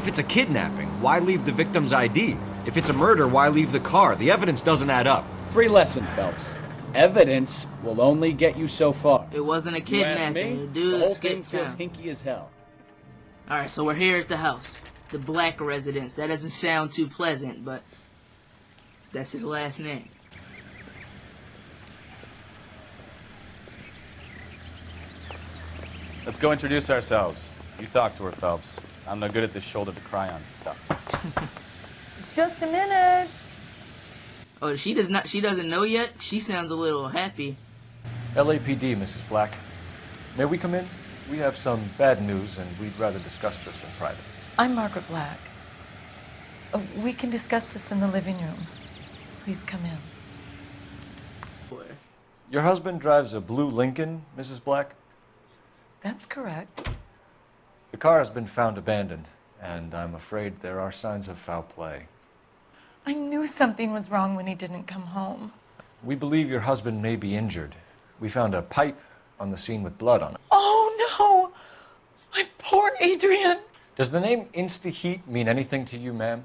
If it's a kidnapping, why leave the victim's ID? If it's a murder, why leave the car? The evidence doesn't add up. Free lesson, Phelps. Evidence will only get you so far. It wasn't a You ask kidnapping. me, The dude the whole thing skipped feels town. hinky as hell. Alright, so we're here at the house. The Black residence. That doesn't sound too pleasant, but that's his last name. Let's go introduce ourselves. You talk to her, Phelps. I'm no good at this shoulder to cry on stuff. Just a minute. Oh, she doesn't know yet? She sounds a little happy. LAPD, Mrs. Black. May we come in? We have some bad news, and we'd rather discuss this in private. I'm Margaret Black. We can discuss this in the living room. Please come in. Your husband drives a blue Lincoln, Mrs. Black? That's correct. The car has been found abandoned, and I'm afraid there are signs of foul play. I knew something was wrong when he didn't come home. We believe your husband may be injured. We found a pipe on the scene with blood on it. Oh, no! My poor Adrian! Does the name Insta-Heat mean anything to you, ma'am?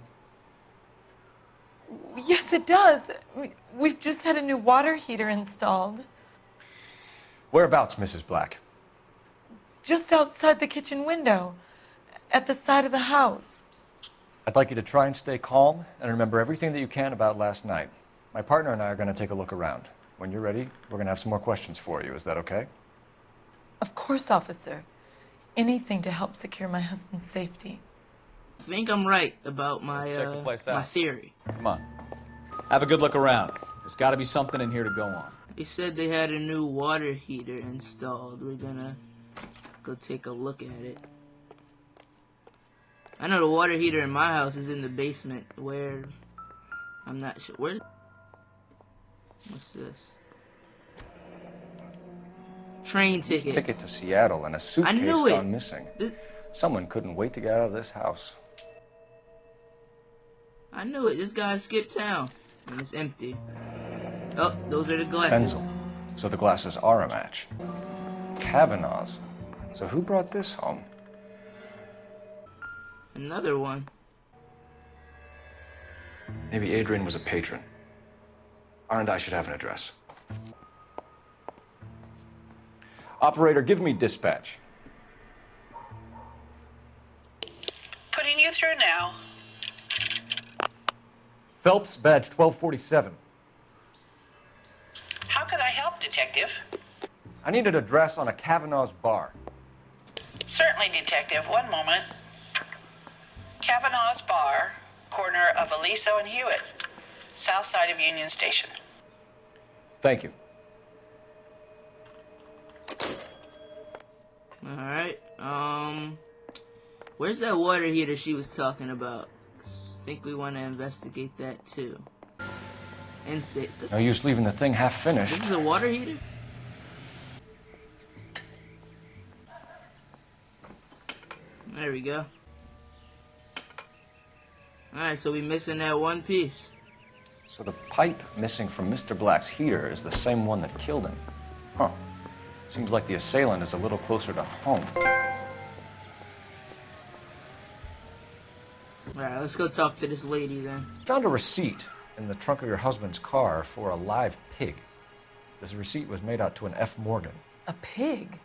Yes, it does. We've just had a new water heater installed. Whereabouts, Mrs. Black? Just outside the kitchen window, at the side of the house. I'd like you to try and stay calm and remember everything that you can about last night. My partner and I are going to take a look around. When you're ready, we're going to have some more questions for you. Is that okay? Of course, officer. Anything to help secure my husband's safety. I think I'm right about Let's check the place out. my theory. Come on. Have a good look around. There's got to be something in here to go on. They said they had a new water heater installed. We're gonna go take a look at it. I know the water heater in my house is in the basement where... I'm not sure. Where... What's this? Train ticket. Ticket to Seattle and a suitcase knew it. gone missing. Someone couldn't wait to get out of this house. I knew it. This guy skipped town. And it's empty. Oh, those are the glasses. Stenzel. So the glasses are a match. Kavanaugh's. So who brought this home? Another one. Maybe Adrian was a patron. R&I should have an address. Operator, give me dispatch. Putting you through now. Phelps, badge 1247. How could I help, Detective? I need an address on a Kavanaugh's bar. Certainly, Detective. One moment. Kavanaugh's Bar, corner of Aliso and Hewitt, south side of Union Station. Thank you. Alright, where's that water heater she was talking about? I think we want to investigate that too. Instate. No use leaving the thing half finished. This is a water heater? There we go. Alright, so we missing that one piece. So the pipe missing from Mr. Black's heater is the same one that killed him. Huh. Seems like the assailant is a little closer to home. Alright, let's go talk to this lady then. Found a receipt in the trunk of your husband's car for a live pig. This receipt was made out to an F. Morgan. A pig?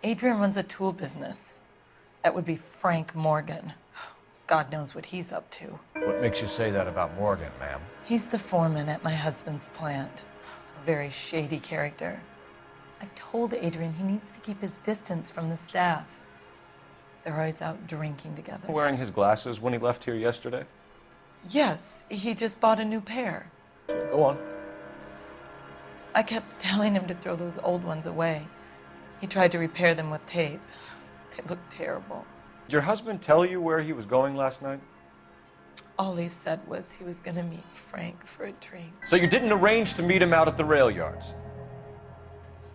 Adrian runs a tool business. That would be Frank Morgan. God knows what he's up to. What makes you say that about Morgan, ma'am? He's the foreman at my husband's plant. A very shady character. I've told Adrian he needs to keep his distance from the staff. They're always out drinking together. Wearing his glasses when he left here yesterday? Yes, he just bought a new pair. Go on. I kept telling him to throw those old ones away. He tried to repair them with tape. They look terrible. Did your husband tell you where he was going last night? All he said was he was going to meet Frank for a drink. So you didn't arrange to meet him out at the rail yards?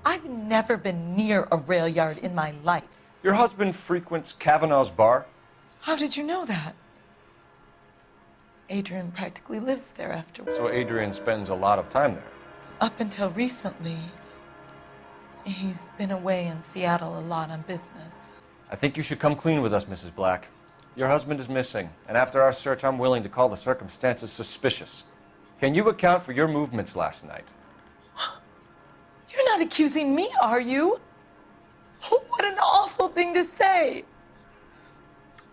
I've never been near a rail yard in my life. Your husband frequents Kavanaugh's bar? How did you know that? Adrian practically lives there afterwards. So Adrian spends a lot of time there? Up until recently, he's been away in Seattle a lot on business. I think you should come clean with us, Mrs. Black. Your husband is missing, and after our search, I'm willing to call the circumstances suspicious. Can you account for your movements last night? You're not accusing me, are you? What an awful thing to say.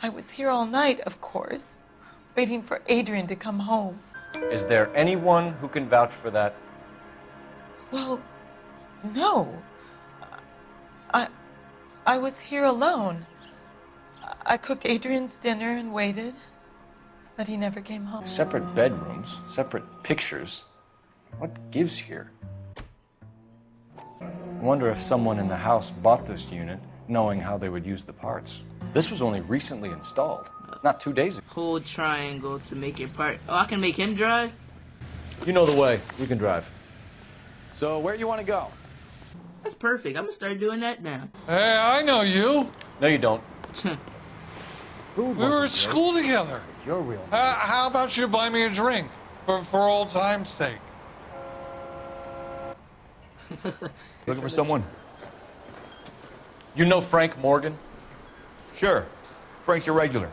I was here all night, of course, waiting for Adrian to come home. Is there anyone who can vouch for that? Well, no. I was here alone. I cooked Adrian's dinner and waited, but he never came home. Separate bedrooms, separate pictures. What gives here? I wonder if someone in the house bought this unit knowing how they would use the parts. This was only recently installed, not 2 days ago. Hold triangle to make your part. Oh, I can make him drive? You know the way. You can drive. So, where you want to go? That's perfect. I'm gonna start doing that now. Hey, I know you. No, you don't. We were at school together. You're real. How about you buy me a drink for old time's sake? Looking for someone? You know Frank Morgan? Sure. Frank's your regular.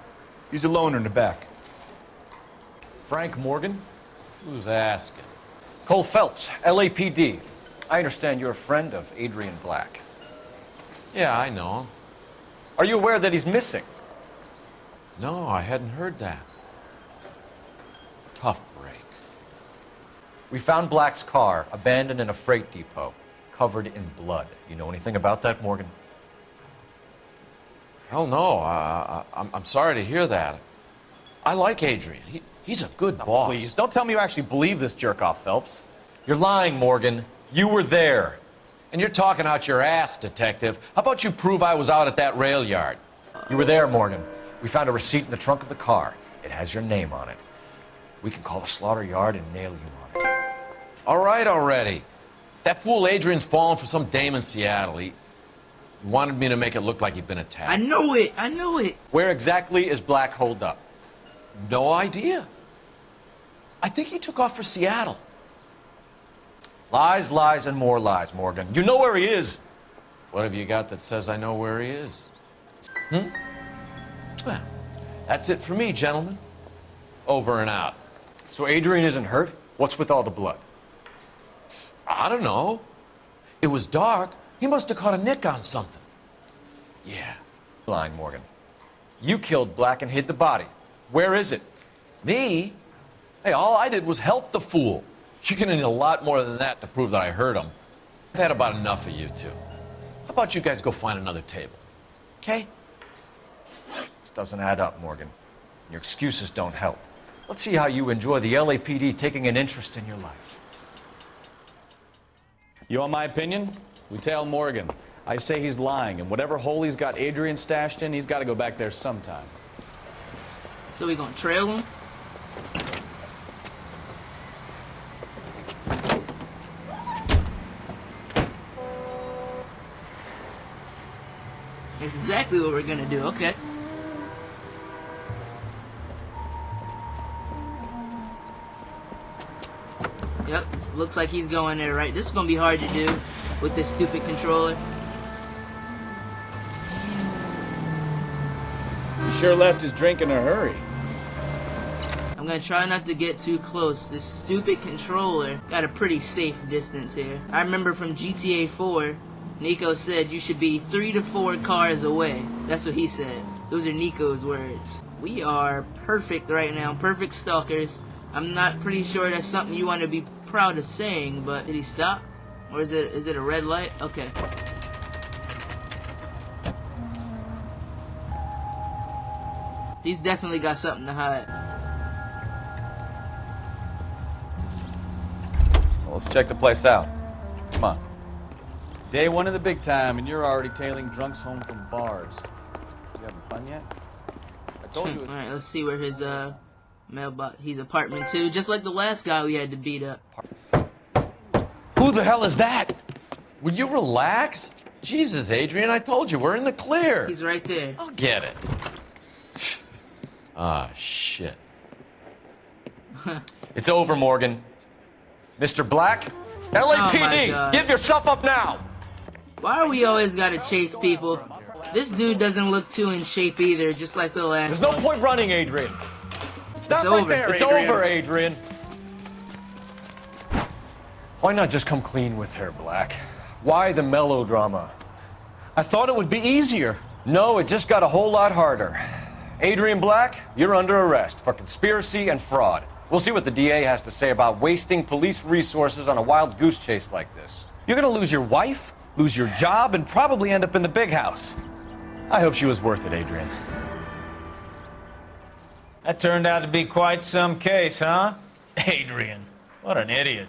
He's a loner in the back. Frank Morgan? Who's asking? Cole Phelps, LAPD. I understand you're a friend of Adrian Black. Yeah, I know him. Are you aware that he's missing? No, I hadn't heard that. Tough break. We found Black's car abandoned in a freight depot, covered in blood. You know anything about that, Morgan? Hell no. I'm sorry to hear that. I like Adrian. He's a good boss. Please, don't tell me you actually believe this jerk-off, Phelps. You're lying, Morgan. You were there. And you're talking out your ass, detective. How about you prove I was out at that rail yard? You were there, Morgan. We found a receipt in the trunk of the car. It has your name on it. We can call the slaughter yard and nail you on it. All right already. That fool Adrian's fallen for some dame in Seattle. He wanted me to make it look like he'd been attacked. I know it. I know it. Where exactly is Black holed up? No idea. I think he took off for Seattle. Lies, lies, and more lies, Morgan. You know where he is. What have you got that says I know where he is? Well, that's it for me, gentlemen. Over and out. So Adrian isn't hurt? What's with all the blood? I don't know. It was dark. He must have caught a nick on something. Yeah. Lying, Morgan. You killed Black and hid the body. Where is it? Me? Hey, all I did was help the fool. You're gonna need a lot more than that to prove that I hurt him. I've had about enough of you two. How about you guys go find another table? Okay? This doesn't add up, Morgan. Your excuses don't help. Let's see how you enjoy the LAPD taking an interest in your life. You want my opinion? We tail Morgan. I say he's lying, and whatever hole he's got Adrian stashed in, he's got to go back there sometime. So we gonna trail him? That's exactly what we're gonna do, okay. Yep, looks like he's going there, right? This is gonna be hard to do with this stupid controller. He sure left his drink in a hurry. I'm gonna try not to get too close. This stupid controller got a pretty safe distance here. I remember from GTA 4, Nico said you should be 3 to 4 cars away. That's what he said. Those are Nico's words. We are perfect right now, perfect stalkers. I'm not pretty sure that's something you want to be proud of saying, but did he stop? Or is it a red light? Okay. He's definitely got something to hide. Well, let's check the place out. Come on. Day one of the big time, and you're already tailing drunks home from bars. You having fun yet? I told you. Alright, let's see where his mailbox. He's apartment 2, just like the last guy we had to beat up. Who the hell is that? Will you relax? Jesus, Adrian, I told you, we're in the clear. He's right there. I'll get it. Ah, shit. It's over, Morgan. Mr. Black? LAPD, God. give yourself up now! Why are we always gotta chase people? This dude doesn't look too in shape either, just like the last There's no one. point running, Adrian. It's over. It's over, Adrian. Why not just come clean with her, Black? Why the melodrama? I thought it would be easier. No, it just got a whole lot harder. Adrian Black, you're under arrest for conspiracy and fraud. We'll see what the DA has to say about wasting police resources on a wild goose chase like this. You're gonna lose your wife, lose your job, and probably end up in the big house. I hope she was worth it, Adrian. That turned out to be quite some case, huh? Adrian, what an idiot.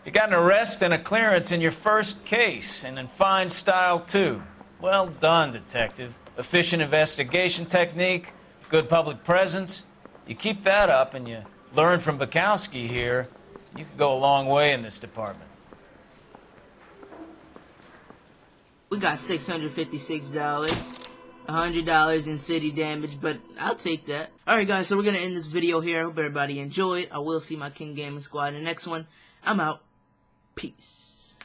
You got an arrest and a clearance in your first case, and in fine style, too. Well done, detective. Efficient investigation technique, good public presence. You keep that up and you learn from Bukowski here, you could go a long way in this department. We got $656, $100 in city damage, but I'll take that. Alright guys, so we're gonna end this video here. I hope everybody enjoyed. I will see my King Gaming Squad in the next one. I'm out. Peace.